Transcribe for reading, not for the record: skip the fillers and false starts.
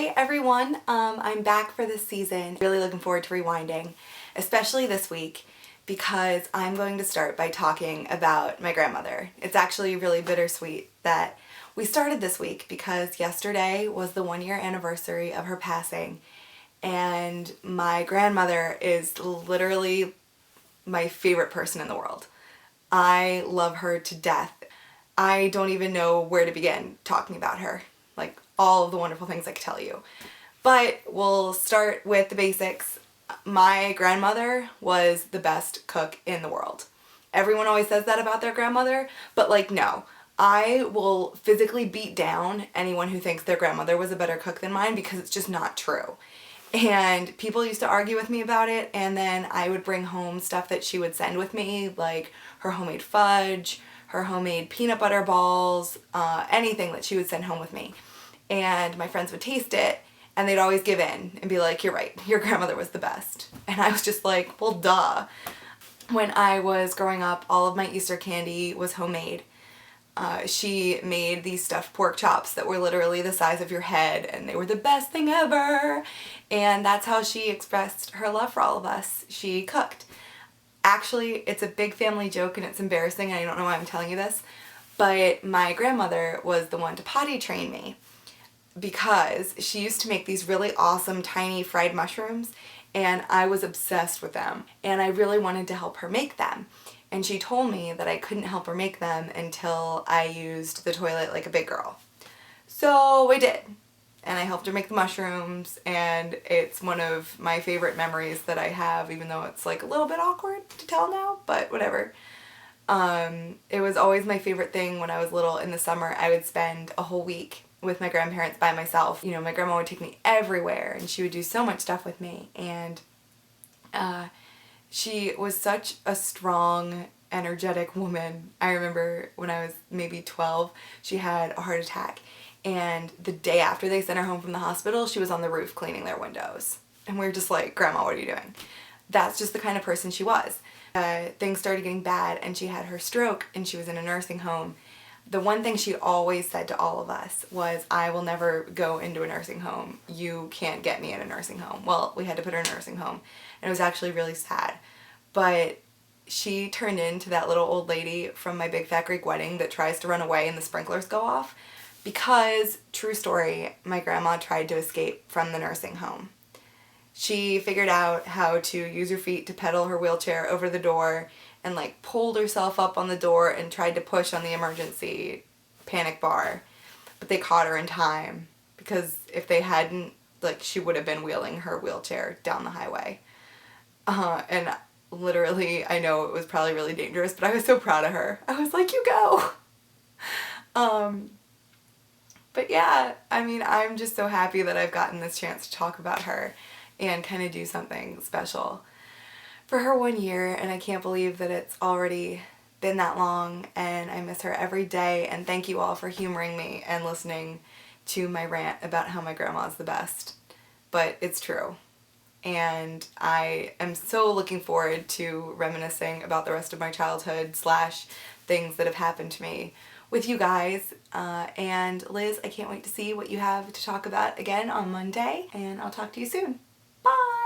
Hi everyone, I'm back for this season. Really looking forward to rewinding, especially this week because I'm going to start by talking about my grandmother. It's actually really bittersweet that we started this week because yesterday was the 1-year anniversary of her passing, and my grandmother is literally my favorite person in the world. I love her to death. I don't even know where to begin talking about her. Like, all of the wonderful things I could tell you. But we'll start with the basics. My grandmother was the best cook in the world. Everyone always says that about their grandmother, but like, no. I will physically beat down anyone who thinks their grandmother was a better cook than mine because it's just not true. And people used to argue with me about it, and then I would bring home stuff that she would send with me, like her homemade fudge, her homemade peanut butter balls, anything that she would send home with me. And my friends would taste it, and they'd always give in and be like, you're right, your grandmother was the best. And I was just like, well, duh. When I was growing up, all of my Easter candy was homemade. She made these stuffed pork chops that were literally the size of your head, and they were the best thing ever. And that's how she expressed her love for all of us. She cooked. Actually, it's a big family joke and it's embarrassing, and I don't know why I'm telling you this, but my grandmother was the one to potty train me because she used to make these really awesome tiny fried mushrooms, and I was obsessed with them, and I really wanted to help her make them. And she told me that I couldn't help her make them until I used the toilet like a big girl. So I did. And I helped her make the mushrooms, and it's one of my favorite memories that I have, even though it's like a little bit awkward to tell now, but whatever. It was always my favorite thing when I was little. In the summer, I would spend a whole week with my grandparents by myself. You know, my grandma would take me everywhere, and she would do so much stuff with me, and she was such a strong, energetic woman. I remember when I was maybe 12, she had a heart attack, and the day after they sent her home from the hospital, she was on the roof cleaning their windows. And we were just like, Grandma, what are you doing? That's just the kind of person she was. Things started getting bad, and she had her stroke, and she was in a nursing home. The one thing she always said to all of us was, I will never go into a nursing home. You can't get me in a nursing home. Well, we had to put her in a nursing home, and it was actually really sad. But she turned into that little old lady from My Big Fat Greek Wedding that tries to run away and the sprinklers go off. Because, true story, my grandma tried to escape from the nursing home. She figured out how to use her feet to pedal her wheelchair over the door and like pulled herself up on the door and tried to push on the emergency panic bar. But they caught her in time, because if they hadn't, like, she would have been wheeling her wheelchair down the highway. And literally, I know it was probably really dangerous, but I was so proud of her. I was like, you go! But yeah, I mean, I'm just so happy that I've gotten this chance to talk about her and kind of do something special for her 1 year, and I can't believe that it's already been that long, and I miss her every day, and thank you all for humoring me and listening to my rant about how my grandma is the best. But it's true. And I am so looking forward to reminiscing about the rest of my childhood / things that have happened to me with you guys. And Liz, I can't wait to see what you have to talk about again on Monday, and I'll talk to you soon. Bye!